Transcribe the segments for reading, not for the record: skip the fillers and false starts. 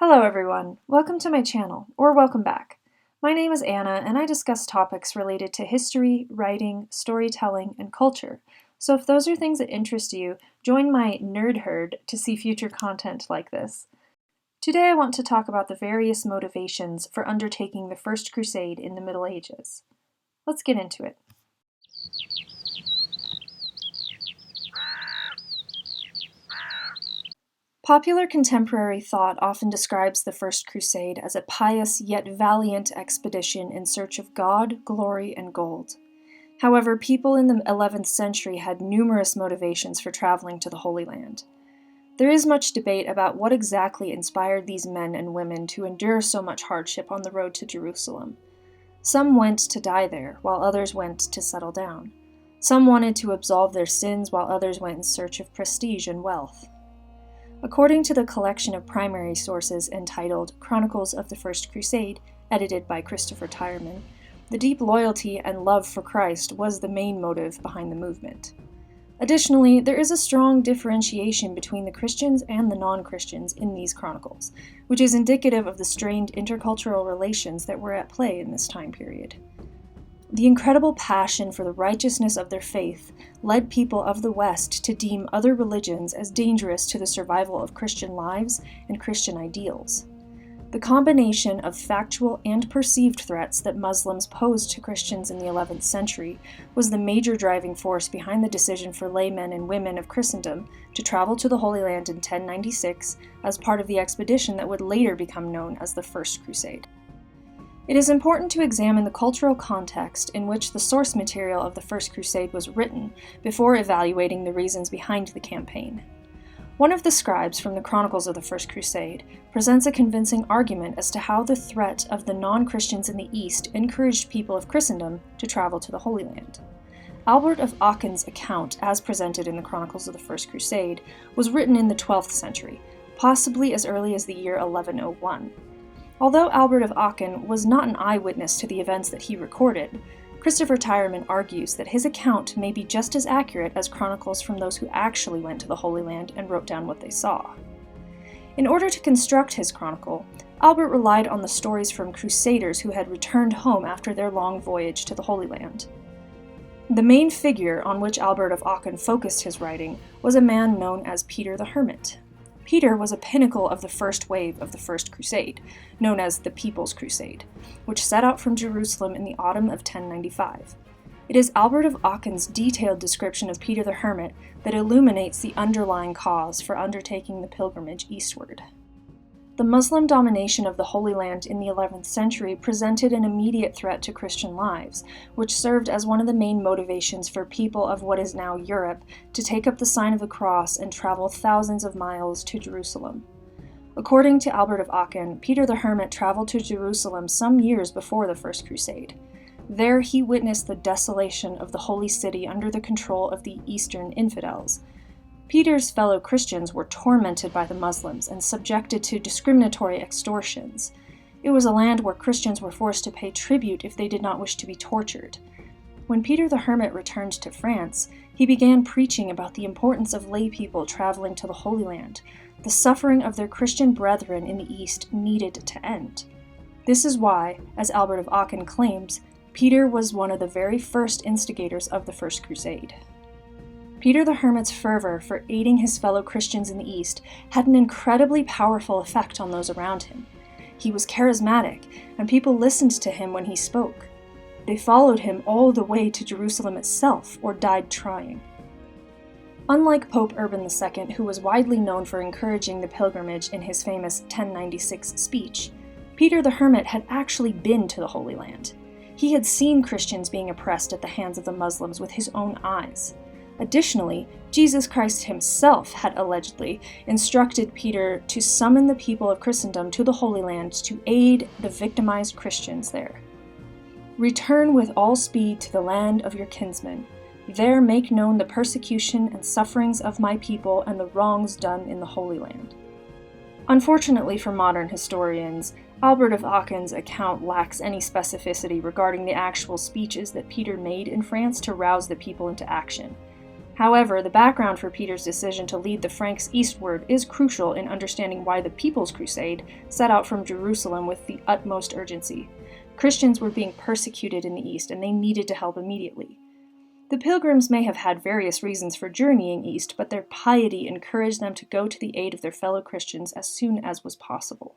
Hello everyone, welcome to my channel, or welcome back. My name is Anna and I discuss topics related to history, writing, storytelling, and culture. So if those are things that interest you, join my nerd herd to see future content like this. Today I want to talk about the various motivations for undertaking the First Crusade in the Middle Ages. Let's get into it. Popular contemporary thought often describes the First Crusade as a pious yet valiant expedition in search of God, glory, and gold. However, people in the 11th century had numerous motivations for traveling to the Holy Land. There is much debate about what exactly inspired these men and women to endure so much hardship on the road to Jerusalem. Some went to die there, while others went to settle down. Some wanted to absolve their sins, while others went in search of prestige and wealth. According to the collection of primary sources entitled Chronicles of the First Crusade, edited by Christopher Tyerman, the deep loyalty and love for Christ was the main motive behind the movement. Additionally, there is a strong differentiation between the Christians and the non-Christians in these chronicles, which is indicative of the strained intercultural relations that were at play in this time period. The incredible passion for the righteousness of their faith led people of the West to deem other religions as dangerous to the survival of Christian lives and Christian ideals. The combination of factual and perceived threats that Muslims posed to Christians in the 11th century was the major driving force behind the decision for laymen and women of Christendom to travel to the Holy Land in 1096 as part of the expedition that would later become known as the First Crusade. It is important to examine the cultural context in which the source material of the First Crusade was written before evaluating the reasons behind the campaign. One of the scribes from the Chronicles of the First Crusade presents a convincing argument as to how the threat of the non-Christians in the East encouraged people of Christendom to travel to the Holy Land. Albert of Aachen's account, as presented in the Chronicles of the First Crusade, was written in the 12th century, possibly as early as the year 1101. Although Albert of Aachen was not an eyewitness to the events that he recorded, Christopher Tyerman argues that his account may be just as accurate as chronicles from those who actually went to the Holy Land and wrote down what they saw. In order to construct his chronicle, Albert relied on the stories from crusaders who had returned home after their long voyage to the Holy Land. The main figure on which Albert of Aachen focused his writing was a man known as Peter the Hermit. Peter was a pinnacle of the first wave of the First Crusade, known as the People's Crusade, which set out from Jerusalem in the autumn of 1095. It is Albert of Aachen's detailed description of Peter the Hermit that illuminates the underlying cause for undertaking the pilgrimage eastward. The Muslim domination of the Holy Land in the 11th century presented an immediate threat to Christian lives, which served as one of the main motivations for people of what is now Europe to take up the sign of the cross and travel thousands of miles to Jerusalem. According to Albert of Aachen, Peter the Hermit traveled to Jerusalem some years before the First Crusade. There he witnessed the desolation of the holy city under the control of the Eastern infidels. Peter's fellow Christians were tormented by the Muslims and subjected to discriminatory extortions. It was a land where Christians were forced to pay tribute if they did not wish to be tortured. When Peter the Hermit returned to France, he began preaching about the importance of lay people traveling to the Holy Land. The suffering of their Christian brethren in the East needed to end. This is why, as Albert of Aachen claims, Peter was one of the very first instigators of the First Crusade. Peter the Hermit's fervor for aiding his fellow Christians in the East had an incredibly powerful effect on those around him. He was charismatic, and people listened to him when he spoke. They followed him all the way to Jerusalem itself, or died trying. Unlike Pope Urban II, who was widely known for encouraging the pilgrimage in his famous 1096 speech, Peter the Hermit had actually been to the Holy Land. He had seen Christians being oppressed at the hands of the Muslims with his own eyes. Additionally, Jesus Christ himself had allegedly instructed Peter to summon the people of Christendom to the Holy Land to aid the victimized Christians there. "Return with all speed to the land of your kinsmen. There make known the persecution and sufferings of my people and the wrongs done in the Holy Land." Unfortunately for modern historians, Albert of Aachen's account lacks any specificity regarding the actual speeches that Peter made in France to rouse the people into action. However, the background for Peter's decision to lead the Franks eastward is crucial in understanding why the People's Crusade set out from Jerusalem with the utmost urgency. Christians were being persecuted in the east, and they needed to help immediately. The pilgrims may have had various reasons for journeying east, but their piety encouraged them to go to the aid of their fellow Christians as soon as was possible.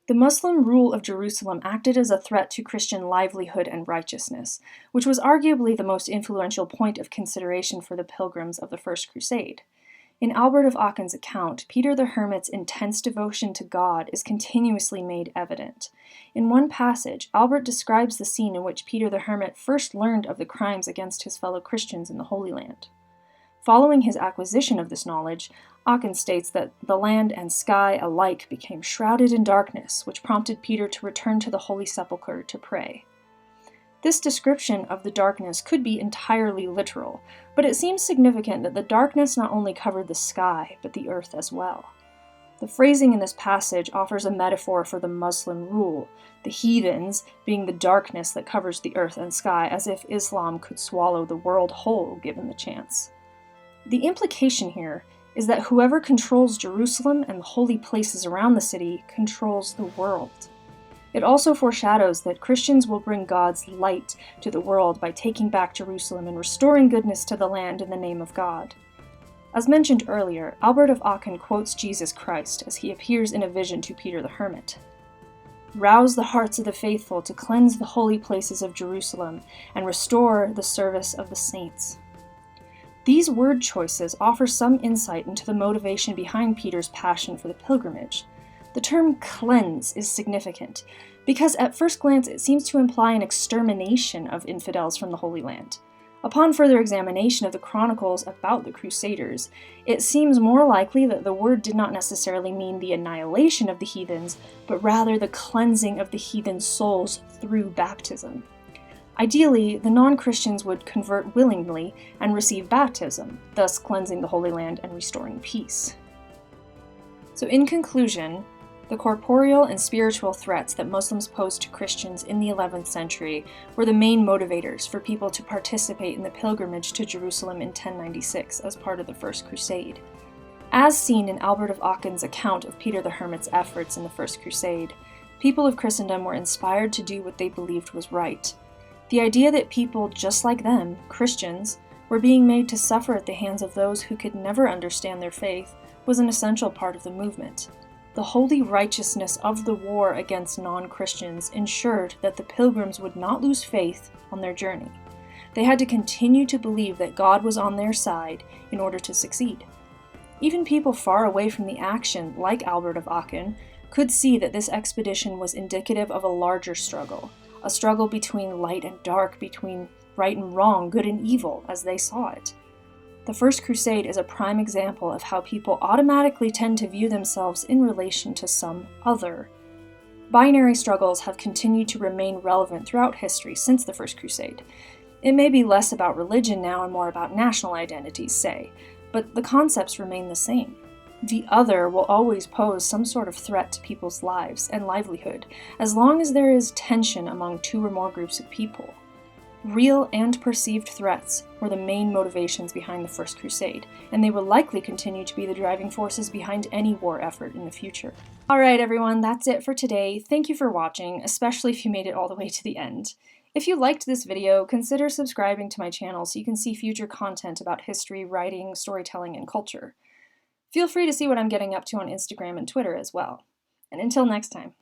The Muslim rule of Jerusalem acted as a threat to Christian livelihood and righteousness, which was arguably the most influential point of consideration for the pilgrims of the First Crusade. In Albert of Aachen's account, Peter the Hermit's intense devotion to God is continuously made evident. In one passage, Albert describes the scene in which Peter the Hermit first learned of the crimes against his fellow Christians in the Holy Land. Following his acquisition of this knowledge, Aachen states that the land and sky alike became shrouded in darkness, which prompted Peter to return to the Holy Sepulchre to pray. This description of the darkness could be entirely literal, but it seems significant that the darkness not only covered the sky, but the earth as well. The phrasing in this passage offers a metaphor for the Muslim rule, the heathens being the darkness that covers the earth and sky, as if Islam could swallow the world whole given the chance. The implication here is that whoever controls Jerusalem and the holy places around the city controls the world. It also foreshadows that Christians will bring God's light to the world by taking back Jerusalem and restoring goodness to the land in the name of God. As mentioned earlier, Albert of Aachen quotes Jesus Christ as he appears in a vision to Peter the Hermit. "Rouse the hearts of the faithful to cleanse the holy places of Jerusalem and restore the service of the saints." These word choices offer some insight into the motivation behind Peter's passion for the pilgrimage. The term cleanse is significant, because at first glance it seems to imply an extermination of infidels from the Holy Land. Upon further examination of the Chronicles about the Crusaders, it seems more likely that the word did not necessarily mean the annihilation of the heathens, but rather the cleansing of the heathen souls through baptism. Ideally, the non-Christians would convert willingly and receive baptism, thus cleansing the Holy Land and restoring peace. So in conclusion, the corporeal and spiritual threats that Muslims posed to Christians in the 11th century were the main motivators for people to participate in the pilgrimage to Jerusalem in 1096 as part of the First Crusade. As seen in Albert of Aachen's account of Peter the Hermit's efforts in the First Crusade, people of Christendom were inspired to do what they believed was right. The idea that people just like them, Christians, were being made to suffer at the hands of those who could never understand their faith was an essential part of the movement. The holy righteousness of the war against non-Christians ensured that the pilgrims would not lose faith on their journey. They had to continue to believe that God was on their side in order to succeed. Even people far away from the action, like Albert of Aachen, could see that this expedition was indicative of a larger struggle, a struggle between light and dark, between right and wrong, good and evil, as they saw it. The First Crusade is a prime example of how people automatically tend to view themselves in relation to some other. Binary struggles have continued to remain relevant throughout history since the First Crusade. It may be less about religion now and more about national identities, say, but the concepts remain the same. The other will always pose some sort of threat to people's lives and livelihood, as long as there is tension among two or more groups of people. Real and perceived threats were the main motivations behind the First Crusade, and they will likely continue to be the driving forces behind any war effort in the future. Alright everyone, that's it for today. Thank you for watching, especially if you made it all the way to the end. If you liked this video, consider subscribing to my channel so you can see future content about history, writing, storytelling, and culture. Feel free to see what I'm getting up to on Instagram and Twitter as well. And until next time.